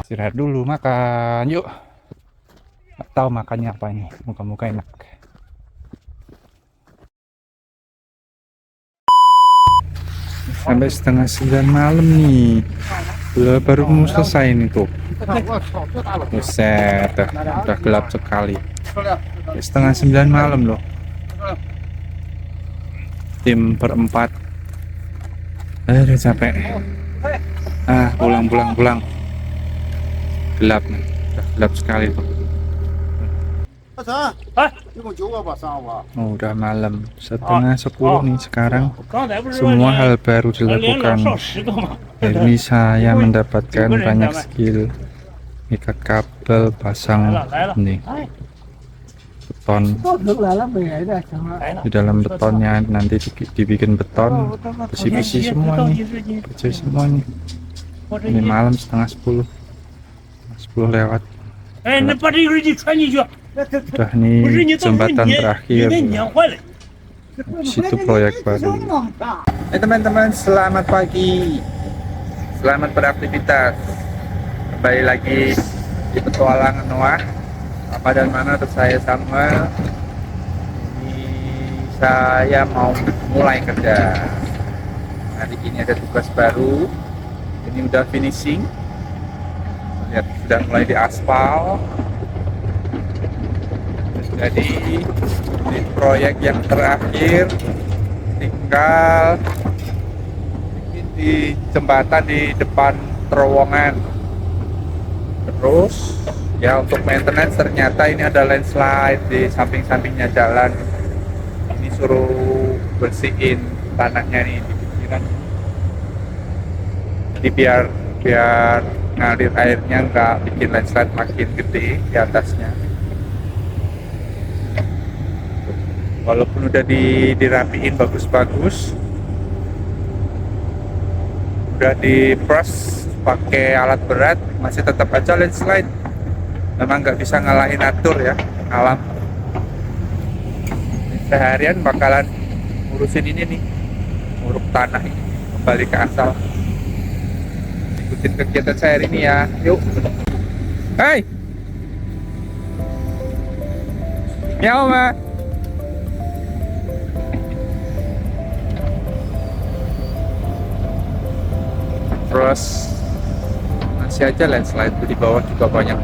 Istirahat dulu, makan yuk. Nggak tahu makannya apa ini, muka-muka enak. Sampai setengah 9 malam nih. Baru mau selesai nih tuh. Buset, udah gelap sekali. Setengah 9 malam loh. Tim berempat. Aduh capek. Pulang. Gelap nih, udah gelap sekali tuh. Udah malam, setengah 10 nih sekarang. Semua hal baru dilakukan. Ini saya mendapatkan banyak skill. Ikat kabel, pasang nih beton. Di dalam betonnya nanti dibikin beton, besi-besi semua nih, baja semua nih. Ini malam setengah 10 lewat. Udah nih jembatan terakhir. Situ proyek baru. Teman-teman, selamat pagi. Selamat beraktivitas. Kembali lagi di petualangan Noah. Apa dan mana tuh saya Samuel. Saya mau mulai kerja. Hari ini ada tugas baru. Ini udah finishing. Lihat sudah mulai di aspal. Jadi ini proyek yang terakhir, tinggal di jembatan di depan terowongan. Terus ya untuk maintenance ternyata ini ada landslide di samping-sampingnya jalan. Ini suruh bersihin tanahnya nih di pinggiran. Jadi biar ngalir airnya nggak bikin landslide makin gede di atasnya. Walaupun udah dirapiin bagus-bagus, udah di-press pakai alat berat, masih tetap aja landslide. Memang nggak bisa ngalahin atur ya, alam. Seharian bakalan ngurusin ini nih, nguruk tanah ini kembali ke asal. Ikutin kegiatan saya hari ini ya, yuk. Hai, miau ma. Terus masih aja landslide tuh di bawah juga banyak.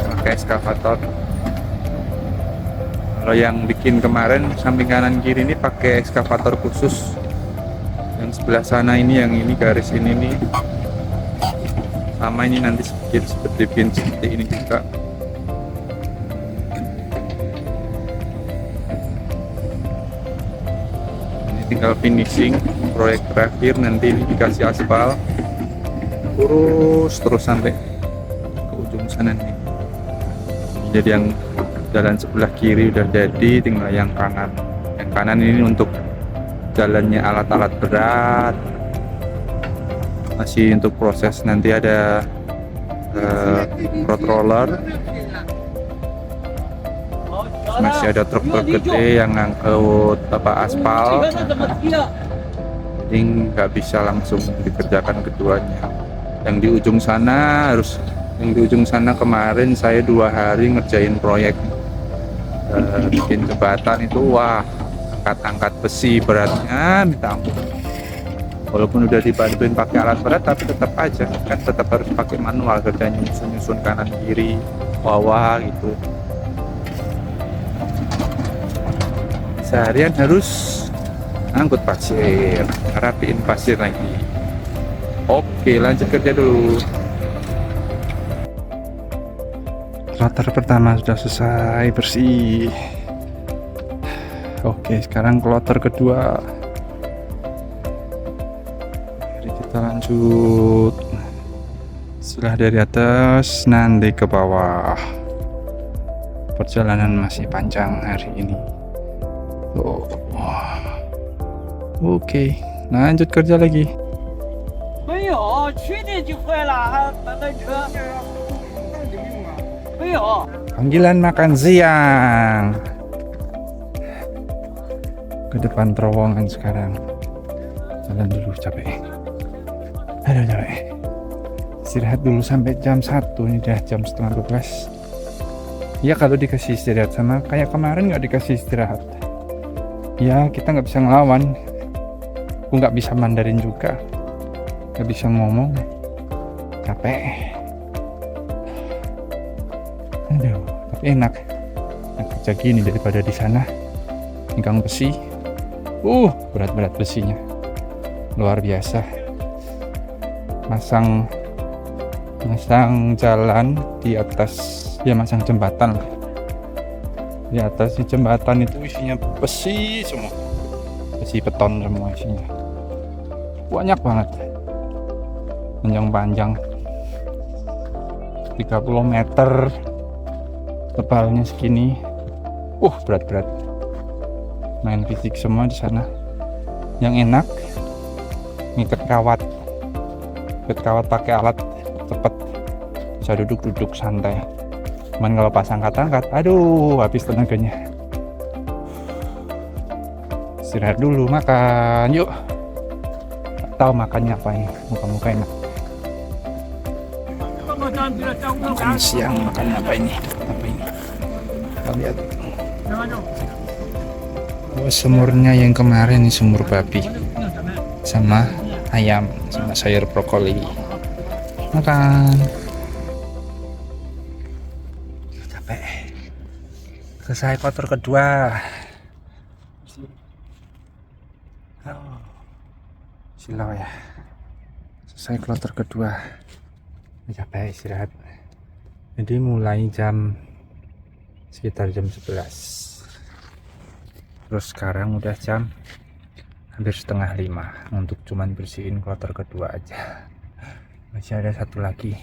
Pakai eskavator. Kalau yang bikin kemarin samping kanan kiri ini pakai eskavator khusus. Yang sebelah sana ini, yang ini garis ini nih. Sama ini nanti bikin seperti ini juga. Tinggal finishing proyek terakhir, nanti ini dikasih aspal terus sampai ke ujung sana nih. Jadi yang jalan sebelah kiri udah jadi, tinggal yang kanan ini untuk jalannya alat-alat berat, masih untuk proses. Nanti ada road roller, masih ada truk gede yang ngangkut aspal. Jadi nggak bisa langsung dikerjakan keduanya. Yang di ujung sana kemarin saya 2 hari ngerjain proyek bikin jembatan itu. Wah, angkat besi beratnya minta ampun. Walaupun udah dibantuin pakai alat berat, tapi tetap aja kan tetap harus pakai manual kerjanya, nyusun kanan kiri bawah gitu. Seharian harus angkut pasir, rapiin pasir lagi. Oke, lanjut kerja dulu. Kloter pertama sudah selesai bersih. Oke, sekarang kloter kedua. Mari kita lanjut. Setelah dari atas nanti ke bawah. Perjalanan masih panjang hari ini. Oke, lanjut kerja lagi. Panggilan makan siang. ke depan terowongan sekarang. Jalan dulu, capek. Aduh, capek. Istirahat dulu sampai jam 1. Ini udah jam setengah 12. Ya kalau dikasih istirahat, sama kayak kemarin nggak dikasih istirahat, ya kita nggak bisa ngelawan. Aku nggak bisa Mandarin juga, nggak bisa ngomong, capek. Aduh, tapi enak kerja gini daripada di sana megang besi. Berat-berat besinya luar biasa. Masang jalan di atas, ya masang jembatan di atas. Di jembatan itu isinya besi semua, besi beton semua isinya, banyak banget, panjang 30 meter, tebalnya segini. Berat-berat, main fisik semua di sana. Yang enak ngikat kawat pakai alat cepet, bisa duduk santai. Cuman kalau pas angkat, aduh, habis tenaganya. Istirahat dulu, makan yuk. Tahu makannya apa ini, muka-muka enak. Makan siang, makan apa ini? Kita lihat. Semurnya yang kemarin ini semur babi sama ayam sama sayur brokoli. Makan. Capek. Selesai kloter kedua. Silau ya. Selesai kloter kedua. Capek, istirahat. Jadi mulai sekitar jam 11. Terus sekarang udah jam hampir setengah 5 untuk cuman bersihin kloter kedua aja. Masih ada satu lagi.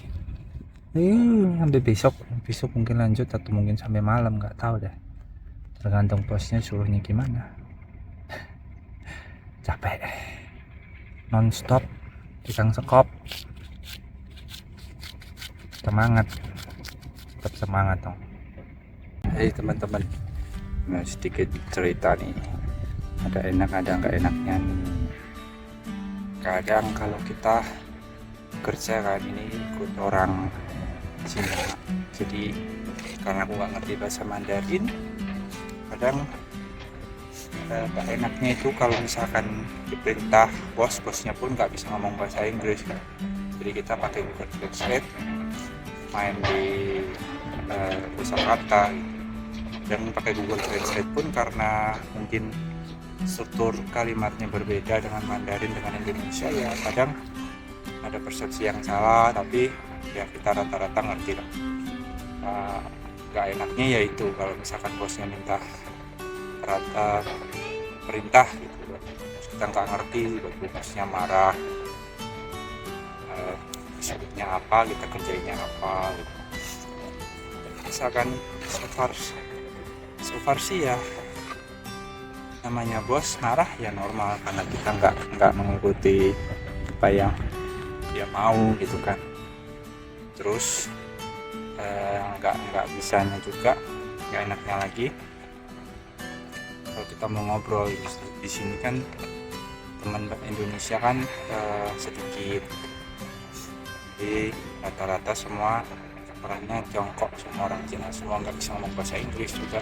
Sampai besok mungkin lanjut atau mungkin sampai malam, nggak tahu deh. Tergantung bosnya suruhnya gimana. Capek. Non-stop pisang sekop. Semangat. Tetap semangat dong. Hei teman-teman. Nah, sedikit cerita nih, ada enak ada nggak enaknya nih. Kadang kalau kita kerja kan, ini ikut orang Cina, jadi karena aku nggak ngerti bahasa Mandarin, kadang nggak enaknya itu kalau misalkan diperintah bosnya pun nggak bisa ngomong bahasa Inggris, jadi kita pakai Google Translate, main di kosakata. Dan pakai Google Translate pun karena mungkin struktur kalimatnya berbeda dengan Mandarin dengan Indonesia, ya kadang ada persepsi yang salah, tapi ya kita rata-rata ngerti lah. Gak enaknya yaitu kalau misalkan bosnya minta perintah gitu, kita nggak ngerti, bosnya marah, sebutnya apa, kita kerjainnya apa gitu. Misalkan so far sih ya, namanya bos marah ya normal, karena kita nggak mengikuti apa yang dia mau gitu kan. Terus nggak bisanya juga, nggak enaknya lagi kalau kita mau ngobrol di sini kan, teman Indonesia kan sedikit, jadi rata-rata semua orangnya Tiongkok, semua orang Cina semua nggak bisa ngomong bahasa Inggris juga.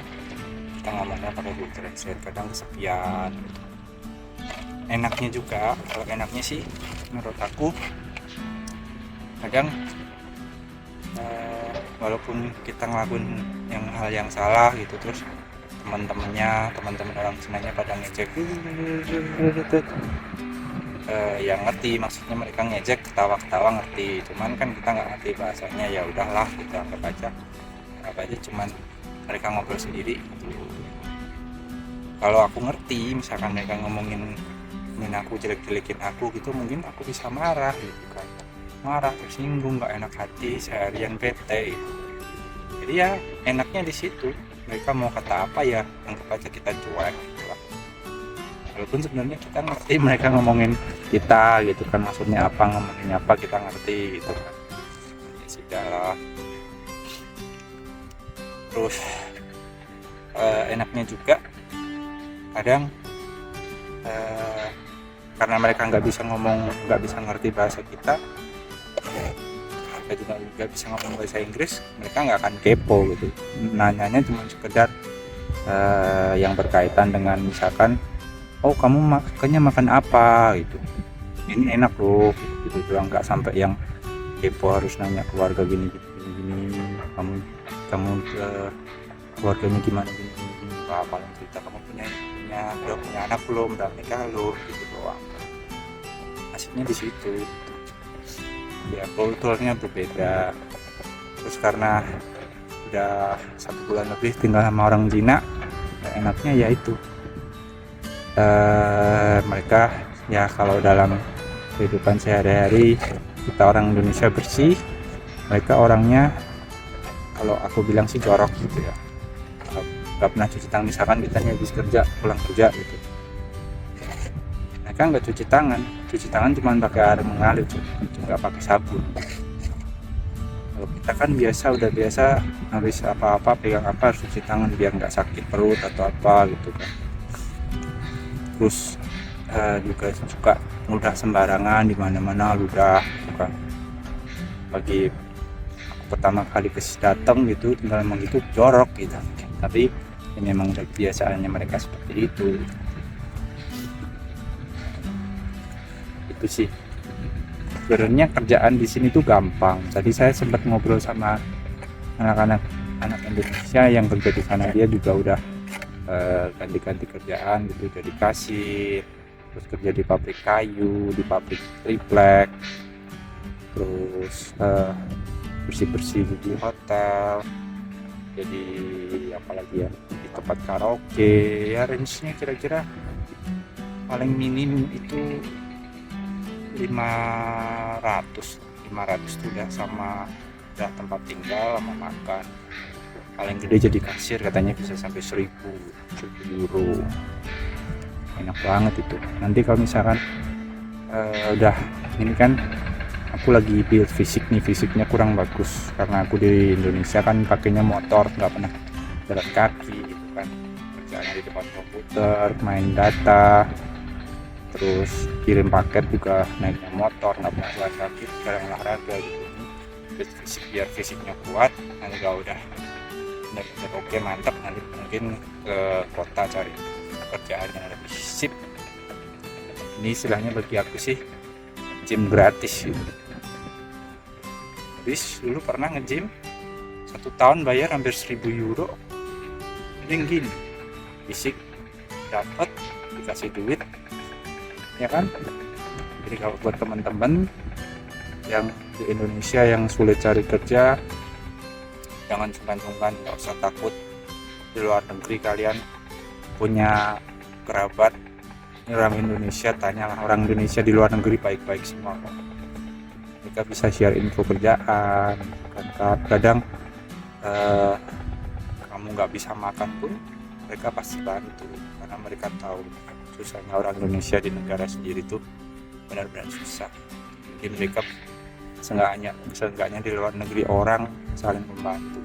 Kita ngomongnya pakai Google Translate, kadang kesepian. Enaknya juga, kalau enaknya sih menurut aku, kadang walaupun kita ngelakuin hal yang salah gitu, terus teman-teman orang Cinanya pada ngejek, yang ngerti, maksudnya mereka ngejek, ketawa-ketawa ngerti, cuman kan kita nggak ngerti bahasanya, ya udahlah kita anggap aja cuman mereka ngobrol sendiri. Kalau aku ngerti, misalkan mereka ngomongin aku, jelek-jelekin aku gitu, mungkin aku bisa marah gitu kan, marah, tersinggung, nggak enak hati, seharian bete gitu. Jadi ya enaknya di situ, mereka mau kata apa ya anggap aja kita cuek gitu lah. Walaupun sebenarnya kita ngerti mereka ngomongin kita gitu kan, maksudnya apa, ngomongin apa kita ngerti gitu kan, ya sudahlah. Terus enaknya juga kadang eh, karena mereka nggak bisa ngomong, nggak bisa ngerti bahasa kita, mereka juga nggak bisa ngomong bahasa Inggris, mereka nggak akan kepo gitu. Nanyanya cuma sekedar yang berkaitan dengan misalkan, oh kamu makannya makan apa gitu, ini enak loh gitu doang, nggak sampai yang kepo harus nanya keluarga gini gini, kamu keluarganya gimana gini. Wah, paling cerita kamu udah punya anak belum, udah nikah belum, gitu doang. Asiknya di situ. Ya kulturnya berbeda. Terus karena udah 1 bulan lebih tinggal sama orang Cina, enaknya ya itu. Mereka ya kalau dalam kehidupan sehari-hari kita orang Indonesia bersih, mereka orangnya kalau aku bilang sih jorok gitu ya, nggak pernah cuci tangan. Misalkan kita habis kerja, pulang kerja gitu, mereka nggak cuci tangan cuma pakai air mengalir, nggak pakai sabun. Kalau kita kan udah biasa habis apa-apa pegang apa harus cuci tangan biar nggak sakit perut atau apa gitu kan. Terus juga suka mudah sembarangan di mana-mana ludah bukan. Bagi aku pertama kali datang gitu tinggal emang gitu jorok gitu, tapi ini memang kebiasaannya mereka seperti itu sih. Sebenarnya kerjaan di sini tuh gampang. Tadi saya sempat ngobrol sama anak Indonesia yang kerja di sana, dia juga udah ganti-ganti kerjaan gitu, jadi kasir, terus kerja di pabrik kayu, di pabrik triplek, terus bersih-bersih di hotel, jadi apalagi ya di tempat karaoke. Ya range-nya kira-kira paling minim itu 500 itu udah sama udah tempat tinggal sama makan. Paling gede jadi kasir katanya bisa sampai 1000 euro. Enak banget itu. Nanti kalau misalkan udah ini kan aku lagi build fisiknya kurang bagus karena aku di Indonesia kan pakainya motor, nggak pernah jalan kaki gitu kan, kerjaannya di depan komputer, main data, terus kirim paket juga naiknya motor, nggak pernah jalan kaki, jarang olahraga gitu. Biar fisiknya kuat, nanti kalau udah oke mantap, nanti mungkin ke kota cari pekerjaan yang lebih sip. Ini istilahnya bagi aku sih gym gratis gitu. Habis dulu pernah nge-gym 1 tahun bayar hampir 1000 euro. Mending gini, fisik dapat, dikasih duit, ya kan? Jadi kalau buat teman-teman yang di Indonesia yang sulit cari kerja, jangan sungkan-sungkan, nggak usah takut. Di luar negeri kalian punya kerabat orang Indonesia, tanyalah orang Indonesia di luar negeri baik-baik semua kok. Mereka bisa share info kerjaan kan. Kadang kamu nggak bisa makan pun mereka pasti bantu karena mereka tahu susahnya orang Indonesia di negara sendiri tuh benar-benar susah. Jadi mereka seenggaknya di luar negeri orang saling membantu.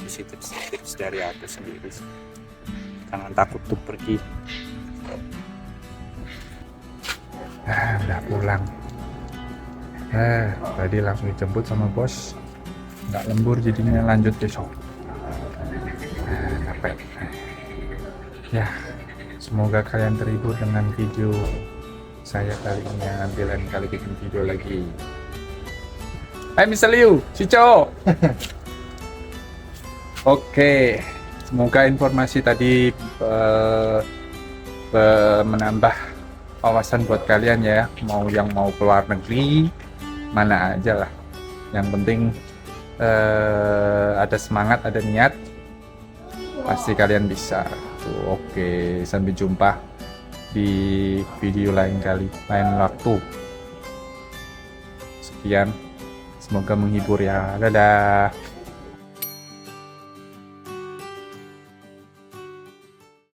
Itu tips dari aku sendiri. Jangan takut untuk pergi. Udah pulang. Tadi langsung dijemput sama bos. Nggak lembur jadinya, lanjut besok. Capek. Ya, semoga kalian terhibur dengan video saya kali ini. Nanti lain kali bikin video lagi. Hai Mr. Liu, Cico. Oke, semoga informasi tadi menambah wawasan buat kalian ya. Mau keluar negeri, mana aja lah. Yang penting ada semangat, ada niat, pasti kalian bisa. Tuh, oke, sampai jumpa di video lain waktu. Sekian, semoga menghibur ya. Dadah.